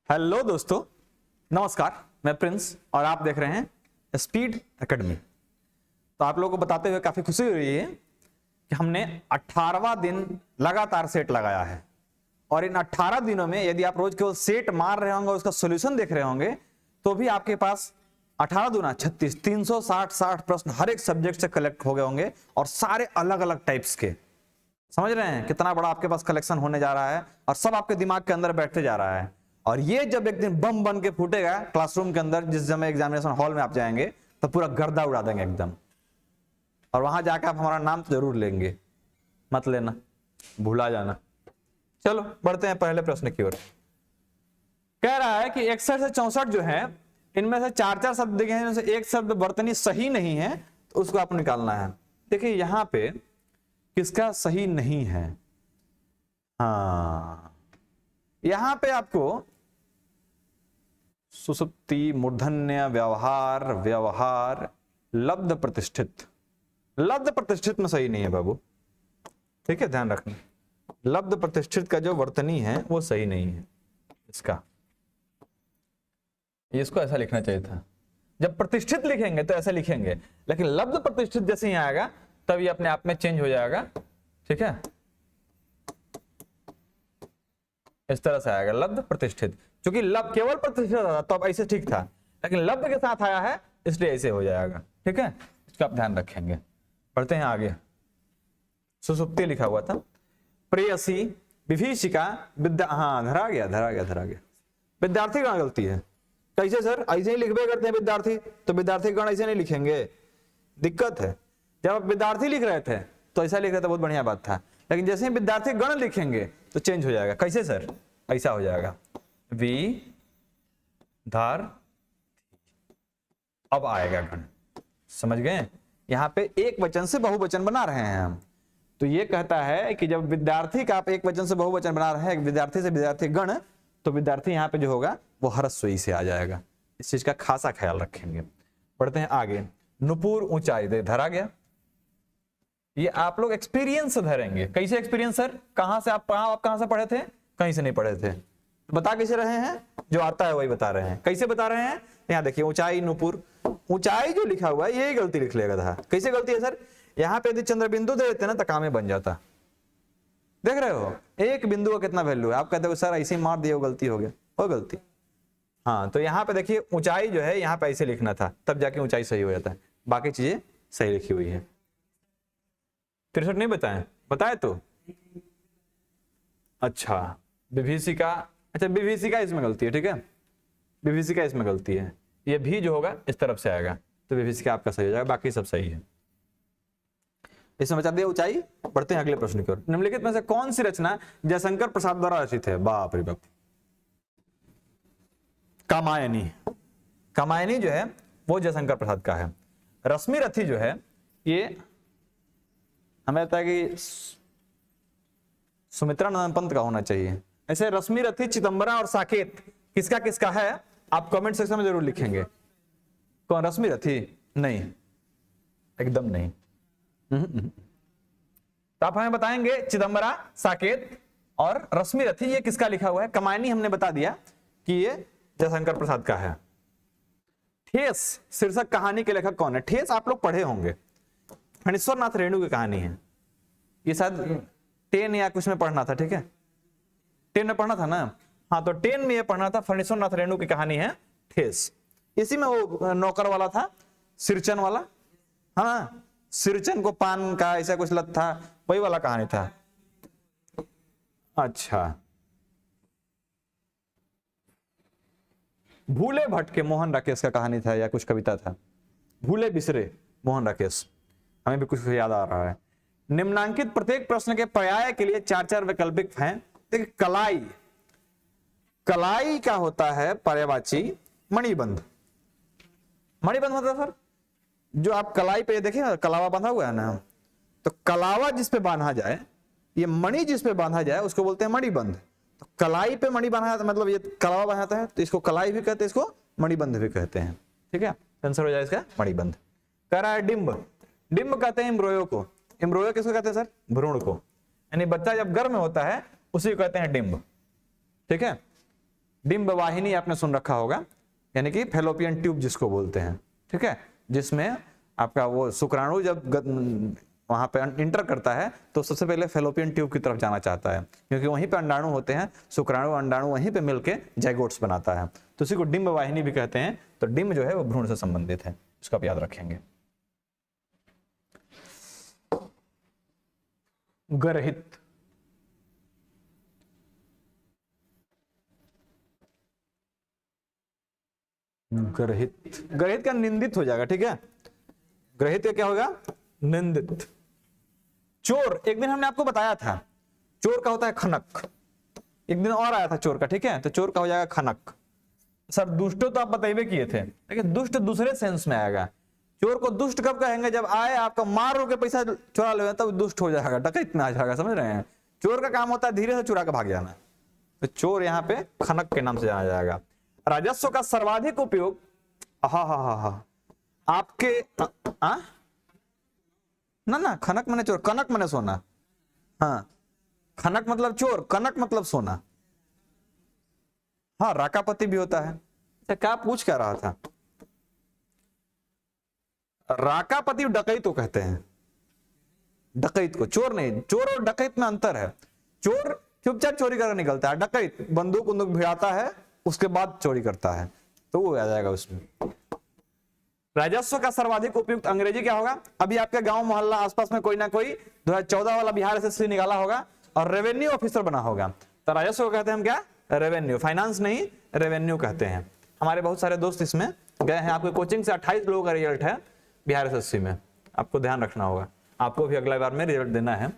Hello दोस्तों, नमस्कार। मैं प्रिंस और आप देख रहे हैं स्पीड एकेडमी। तो आप लोगों को बताते हुए काफी खुशी हो रही है कि हमने 18वां दिन लगातार सेट लगाया है और इन 18 दिनों में यदि आप रोज केवल सेट मार रहे होंगे, उसका सॉल्यूशन देख रहे होंगे, तो भी आपके पास 18 दूना 36 360 प्रश्न हर एक सब्जेक्ट से कलेक्ट हो गए होंगे और सारे अलग अलग टाइप्स के। समझ रहे हैं कितना बड़ा आपके पास कलेक्शन होने जा रहा है और सब आपके दिमाग के अंदर बैठते जा रहा है। और ये जब एक दिन बम बन के फूटेगा क्लासरूम के अंदर, जिस समय एग्जामिनेशन हॉल में आप जाएंगे तो पूरा गर्दा उड़ा देंगे एकदम। और वहां जाकर आप हमारा नाम तो जरूर लेंगे, मत लेना, भूला जाना। चलो बढ़ते हैं पहले प्रश्न की ओर। कह रहा है कि 61 से 64 जो है, इनमें से 4 शब्द दिए हैं, इनमें से एक शब्द वर्तनी सही नहीं है, तो उसको आपको निकालना है। देखिए यहां पे किसका सही नहीं है। हाँ, यहां पे आपको सुसुप्ति, मूर्धन्य, व्यवहार, व्यवहार, लब्ध प्रतिष्ठित, लब्ध प्रतिष्ठित में सही नहीं है बाबू। ठीक है, ध्यान रखना, लब्ध प्रतिष्ठित का जो वर्तनी है वो सही नहीं है इसका। इसको ऐसा लिखना चाहिए था। जब प्रतिष्ठित लिखेंगे तो ऐसा लिखेंगे, लेकिन लब्ध प्रतिष्ठित जैसे ही आएगा तब ये अपने आप में चेंज हो जाएगा। ठीक है, इस तरह से आएगा लब्ध प्रतिष्ठित। क्योंकि लब केवल प्रतिष्ठित था तो अब ऐसे ठीक था, लेकिन लब्ध के साथ आया है इसलिए ऐसे हो जाएगा। ठीक है, इसका आप ध्यान रखेंगे। पढ़ते हैं आगे। सुसुप्ति लिखा हुआ था, प्रेयसी, विभीषिका, विद्या, हाँ धरा गया। विद्यार्थी गण गलती है। कैसे सर? ऐसे ही लिखबे करते हैं विद्यार्थी, तो विद्यार्थी गण ऐसे नहीं लिखेंगे, दिक्कत है। जब आप विद्यार्थी लिख रहे थे तो ऐसा लिख रहे थे, बहुत बढ़िया बात था, लेकिन जैसे ही विद्यार्थी गण लिखेंगे तो चेंज हो जाएगा। कैसे सर? ऐसा हो जाएगा, वि धार, अब आएगा गण। समझ गए? यहां पे एक वचन से बहुवचन बना रहे हैं हम। तो ये कहता है कि जब विद्यार्थी का आप एक वचन से बहुवचन बना रहे हैं, विद्यार्थी से विद्यार्थी गण, तो विद्यार्थी यहां पे जो होगा वो ह्रस्व से आ जाएगा। इस चीज का खासा ख्याल रखेंगे। पढ़ते हैं आगे। नुपुर, ऊंचाई, दे धरा गया। ये आप लोग एक्सपीरियंस से धरेंगे। कैसे एक्सपीरियंस सर? कहां से आप कहां से पढ़े थे? कहीं से नहीं पढ़े थे। तो बता कैसे रहे हैं? जो आता है वही बता रहे हैं। कैसे बता रहे हैं? यहाँ देखिए, ऊंचाई, नुपुर, ऊंचाई जो लिखा हुआ है यही गलती लिख लेगा था। कैसे गलती है सर? यहाँ पे यदि चंद्र बिंदु दे देते ना तो कामे बन जाता। देख रहे हो एक बिंदु का कितना वैल्यू है। आप कहते हो सर ऐसे ही मार दिए, वो गलती हो गया, वो गलती। हाँ, तो यहाँ पे देखिए ऊंचाई जो है यहाँ पे ऐसे लिखना था, तब जाके ऊंचाई सही हो जाता है। बाकी चीजें सही लिखी हुई है। 63 नहीं बताए? बताए तो अच्छा। विभीषिका, अच्छा विभीषिका इसमें गलती है। ठीक है, विभीषिका इसमें गलती है। ये भी जो होगा इस तरफ से आएगा, तो विभीषिका आपका सही हो जाएगा, बाकी सब सही है। इसमें बचा दिया ऊंचाई। बढ़ते हैं अगले प्रश्न की ओर। निम्नलिखित में से कौन सी रचना जयशंकर प्रसाद द्वारा रचित है? बाप रे बाप, कामायनी। कामायनी जो है वो जयशंकर प्रसाद का है। रश्मि रथी जो है ये हमें लगता है कि सुमित्रा नंदन पंत का होना चाहिए। ऐसे रश्मि रथी, चिदंबरा और साकेत किसका किसका है आप कमेंट सेक्शन में जरूर लिखेंगे। कौन? रश्मि रथी? नहीं, एकदम नहीं। तो आप हमें बताएंगे चिदंबरा, साकेत और रश्मि रथी ये किसका लिखा हुआ है। कमायनी हमने बता दिया कि ये जयशंकर प्रसाद का है। ठेस शीर्षक कहानी के लेखक कौन है? ठेस आप लोग पढ़े होंगे, फणीश्वर नाथ रेणु की कहानी है। ये शायद 10 या कुछ में पढ़ना था। ठीक है, 10 में पढ़ना था ना। हाँ, तो 10 में ये पढ़ना था। फणीश्वर नाथ रेणु की कहानी है ठेस। इसी में वो नौकर वाला था, सिरचन वाला। हाँ, सिरचन को पान का ऐसा कुछ लत था, वही वाला कहानी था। अच्छा, भूले भटके मोहन राकेश का कहानी था या कुछ कविता था। भूले बिसरे मोहन राकेश, हमें भी कुछ याद आ रहा है। निम्नांकित प्रत्येक प्रश्न के पर्याय के लिए 4 वैकल्पिक हैं। देखिए, कलाई, कलाई का होता है पर्यायवाची मणिबंध। मणिबंध होता है सर जो आप कलाई पे देखिए कलावा बांधा हुआ है ना, तो कलावा जिस पे बांधा जाए, ये मणि जिस पे बांधा जाए उसको बोलते हैं मणिबंध। तो कलाई पे मणि बांधा जाता है, मतलब ये कलावा बांधा है, तो इसको कलाई भी कहते हैं, इसको मणिबंध भी कहते हैं। ठीक है, आंसर हो जाए इसका मणिबंध। कह रहा है डिंब, डिंब कहते हैं एम्ब्रोयो को। एम्ब्रोयो किसको कहते हैं सर? भ्रूण को। यानी बच्चा जब गर्भ में होता है उसी को कहते हैं डिंब। ठीक है, डिम्ब वाहिनी आपने सुन रखा होगा, यानी कि फेलोपियन ट्यूब जिसको बोलते हैं, ठीक है, जिसमें आपका वो शुक्राणु जब वहां पे इंटर करता है तो सबसे पहले फेलोपियन ट्यूब की तरफ जाना चाहता है, क्योंकि वहीं पे अंडाणु होते हैं, शुक्राणु अंडाणु वहीं पे मिलके जाइगोट्स बनाता है, तो उसी को डिम्ब वाहिनी भी कहते हैं। तो डिम्ब जो है वो भ्रूण से संबंधित है, इसको आप याद रखेंगे। गर्हित, गर्हित, गर्हित का निंदित हो जाएगा, ठीक है, ग्रहित का क्या होगा, निंदित। चोर, एक दिन हमने आपको बताया था चोर का होता है खनक, एक दिन और आया था चोर का, ठीक है, तो चोर का हो जाएगा खनक। सर दुष्टो तो आप बताइए किए थे, लेकिन दुष्ट दूसरे सेंस में आएगा। चोर को दुष्ट कब कहेंगे, जब आए आपका मार के पैसा चुरा ले तब दुष्ट हो जाएगा, डकैत में आ जाएगा, समझ रहे हैं। चोर का काम होता है धीरे से चुरा के भाग जाना, तो चोर यहाँ पे खनक के नाम से जाना जाएगा। राजस्व का सर्वाधिक उपयोग, हा आपके ना खनक मने चोर, कनक मने सोना, हाँ खनक मतलब चोर, कनक मतलब सोना। हाँ राकापति भी होता है। तो क्या पूछ क्या रहा था, राकापति डकैत को कहते हैं, डकैत को, चोर नहीं। चोर और डकैत में अंतर है। चोर चुपचाप चोरी करके निकलता है, डकैत बंदूक बंदूक भिड़ाता है उसके बाद चोरी करता है, तो वो आ जाएगा उसमें। राजस्व का सर्वाधिक उपयुक्त अंग्रेजी क्या होगा, अभी आपके गांव मोहल्ला आसपास में कोई ना कोई 2014 वाला बिहार एसएससी निकाला होगा और रेवेन्यू ऑफिसर बना होगा, तो राजस्व को कहते हैं हम क्या, रेवेन्यू, फाइनेंस नहीं रेवेन्यू कहते हैं। हमारे बहुत सारे दोस्त इसमें गए हैं, आपके कोचिंग से 28 लोगों का रिजल्ट है बिहार एसएससी में, आपको ध्यान रखना होगा, आपको भी अगला बार में रिजल्ट देना है।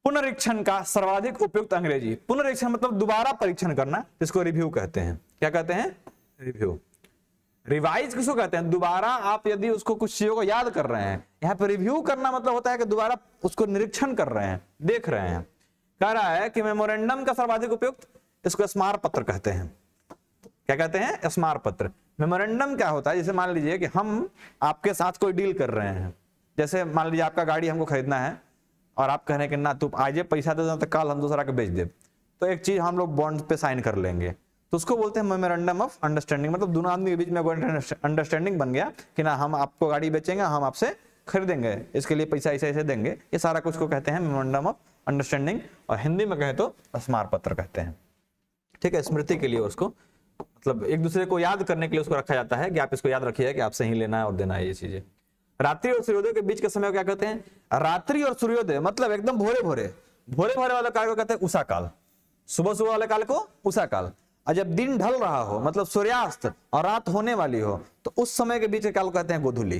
पुनरीक्षण का सर्वाधिक उपयुक्त अंग्रेजी, पुनरीक्षण मतलब दोबारा परीक्षण करना, जिसको रिव्यू कहते हैं। क्या कहते हैं, रिव्यू। रिवाइज किसको कहते हैं, दोबारा आप यदि उसको कुछ चीजों को याद कर रहे हैं, यहाँ पे रिव्यू करना मतलब होता है कि दोबारा उसको निरीक्षण कर रहे हैं, देख रहे हैं। कह रहा है कि मेमोरेंडम का सर्वाधिक उपयुक्त, इसको स्मार पत्र कहते हैं। क्या कहते हैं, स्मार पत्र। मेमोरेंडम क्या होता है, जैसे मान लीजिए कि हम आपके साथ कोई डील कर रहे हैं, जैसे मान लीजिए आपका गाड़ी हमको खरीदना है और आप कह रहे हैं कि ना तू आज पैसा दे दो तो कल हम दूसरा के बेच दे, तो एक चीज हम लोग बॉन्ड पे साइन कर लेंगे, तो उसको बोलते हैं मेमोरेंडम ऑफ अंडरस्टैंडिंग। मतलब दोनों आदमी के बीच में अंडरस्टैंडिंग बन गया कि ना हम आपको गाड़ी बेचेंगे, हम आपसे खरीदेंगे, इसके लिए पैसा ऐसे ऐसे देंगे, ये सारा कुछ को कहते हैं मेमोरेंडम ऑफ अंडरस्टैंडिंग, और हिंदी में कहे तो स्मार पत्र कहते हैं। ठीक है, स्मृति के लिए उसको, मतलब एक दूसरे को याद करने के लिए उसको रखा जाता है कि आप इसको याद रखिए कि आपसे ही लेना है और देना है ये चीजें। रात्रि और सूर्योदय के बीच के समय को क्या कहते हैं, रात्रि और सूर्योदय मतलब एकदम भोरे भोरे, भोरे भोरे वाले काल को कहते हैं उषा काल, सुबह सुबह वाले काल को उषा काल। और जब दिन ढल रहा हो मतलब सूर्यास्त और रात होने वाली हो, तो उस समय के बीच के काल को कहते हैं गोधूली।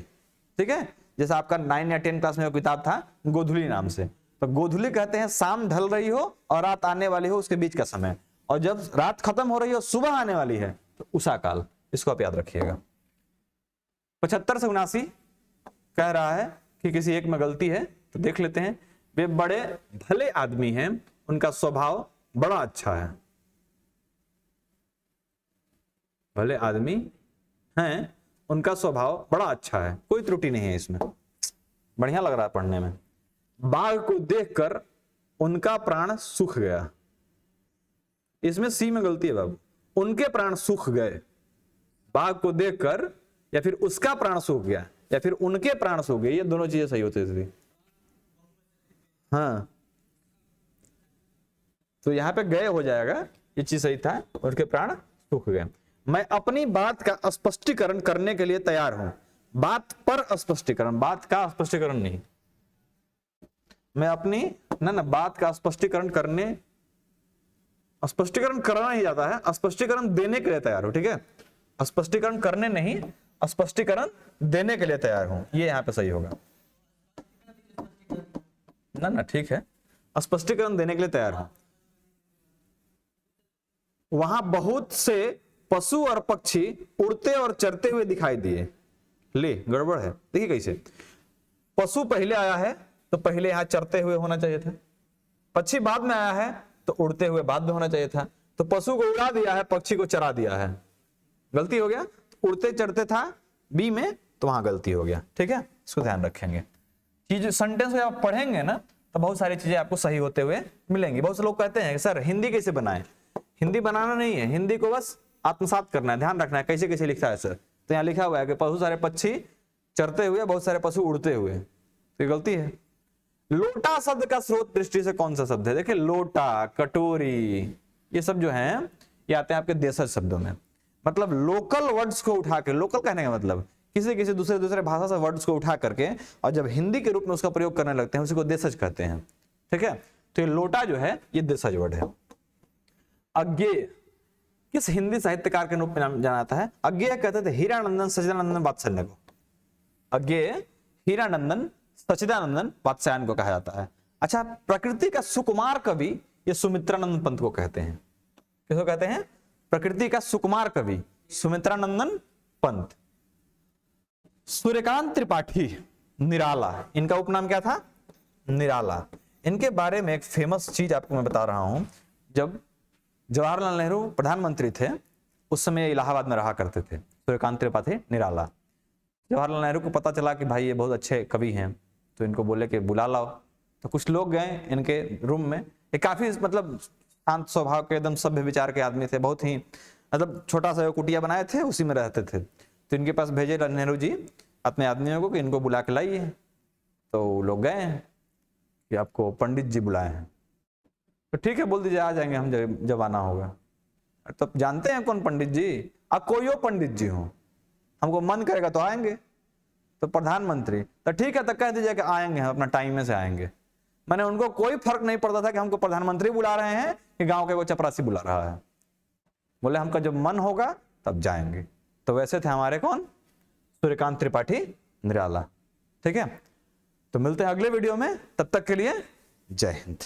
ठीक है, जैसे आपका 9 या 10 क्लास में किताब था गोधूली नाम से, तो गोधूली कहते हैं शाम ढल रही हो और रात आने वाली हो उसके बीच का समय, और जब रात खत्म हो रही हो सुबह आने वाली है तो उषा काल, इसको आप याद रखिएगा। 75 से 79 कह रहा है कि किसी एक में गलती है, तो देख लेते हैं। वे बड़े भले आदमी हैं, उनका स्वभाव बड़ा अच्छा है। भले आदमी हैं, उनका स्वभाव बड़ा अच्छा है, कोई त्रुटि नहीं है इसमें, बढ़िया लग रहा है पढ़ने में। बाघ को देखकर उनका प्राण सूख गया, इसमें सी में गलती है बाबू, उनके प्राण सूख गए। बाघ को देखकर या फिर उसका प्राण सूख गया या फिर उनके प्राण सूख गए, ये दोनों चीजें सही होती थी। हाँ, तो यहां पे गए हो जाएगा, ये चीज सही था, उनके प्राण सूख गए। मैं अपनी बात का स्पष्टीकरण करने के लिए तैयार हूं, बात पर स्पष्टीकरण, बात का स्पष्टीकरण नहीं। मैं अपनी ना बात का स्पष्टीकरण करने, स्पष्टीकरण करना ही जाता है, स्पष्टीकरण देने के लिए तैयार हूं। ठीक है, स्पष्टीकरण करने नहीं, स्पष्टीकरण देने के लिए तैयार हूं, ये यहां पे सही होगा ना, ठीक है, स्पष्टीकरण देने के लिए तैयार हूं। वहां बहुत से पशु और पक्षी उड़ते और चरते हुए दिखाई दिए। ले गड़बड़ है, देखिए कैसे, पशु पहले आया है तो पहले यहां चरते हुए होना चाहिए था, पक्षी बाद में आया है तो उड़ते हुए बाद में होना चाहिए था, तो पशु को उड़ा दिया है, पक्षी को चरा दिया है, गलती हो गया। उड़ते चढ़ते था बी में, तो वहां गलती हो गया। ठीक है, इसको ध्यान रखेंगे। चीज सेंटेंस आप पढ़ेंगे ना तो बहुत सारी चीजें आपको सही होते हुए मिलेंगी। बहुत से लोग कहते हैं सर हिंदी कैसे बनाएं, हिंदी बनाना नहीं है, हिंदी को बस आत्मसात करना है, ध्यान रखना है कैसे कैसे लिखता है सर। तो यहाँ लिखा हुआ है कि बहुत सारे पक्षी चरते हुए, बहुत सारे पशु उड़ते हुए, तो गलती है। लोटा शब्द का स्रोत दृष्टि से कौन सा शब्द है? देखिए लोटा, कटोरी, ये सब जो है ये आते हैं आपके देशज शब्दों में। मतलब लोकल वर्ड्स को उठा के, लोकल कहने का मतलब किसी किसी दूसरे भाषा से वर्ड्स को उठा करके और जब हिंदी के रूप में उसका प्रयोग करने लगते हैं उसी को देशज कहते हैं। ठीक है, तो ये लोटा जो है ये देशज वर्ड है। अज्ञेय किस हिंदी साहित्यकार के रूप में जाना जाता है? अज्ञेय कहते थे हीरानंदन सच्चिदानंदन वात्सल्य को। अज्ञेय हीरानंदन सच्चिदानंदन वात्स्यायन को कहा जाता है। अच्छा, प्रकृति का सुकुमार कवि ये सुमित्रानंदन पंत को कहते हैं। किसको कहते हैं? प्रकृति का सुकुमार कवि सुमित्रानंदन पंत। सूर्यकांत त्रिपाठी निराला, इनका उपनाम क्या था? निराला। इनके बारे में एक फेमस चीज आपको मैं बता रहा हूं। जब जवाहरलाल नेहरू प्रधानमंत्री थे उस समय इलाहाबाद में रहा करते थे सूर्यकांत त्रिपाठी निराला। जवाहरलाल नेहरू को पता चला कि भाई ये बहुत अच्छे कवि हैं, तो इनको बोले कि बुला लाओ। तो कुछ लोग गए इनके रूम में। ये काफी मतलब शांत स्वभाव के, एकदम सभ्य विचार के आदमी थे, बहुत ही मतलब छोटा सा कुटिया बनाए थे, उसी में रहते थे। तो इनके पास भेजे नेहरू जी अपने आदमियों को कि इनको बुला के लाइए। तो लोग गए कि आपको पंडित जी बुलाए हैं। तो ठीक है, बोल दीजिए आ जाएंगे हम जब आना होगा। तो जानते हैं कौन पंडित जी? आप कोई हो पंडित जी हो, हमको मन करेगा तो आएंगे। तो प्रधानमंत्री, तो ठीक है, तो कह दीजिए कि आएंगे, हम अपना टाइम में से आएंगे। मैंने उनको कोई फर्क नहीं पड़ता था कि हमको प्रधानमंत्री बुला रहे हैं कि गांव के कोई चपरासी बुला रहा है। बोले हमका जब मन होगा तब जाएंगे। तो वैसे थे हमारे कौन? सूर्यकांत त्रिपाठी निराला। ठीक है, तो मिलते हैं अगले वीडियो में, तब तक के लिए जय हिंद।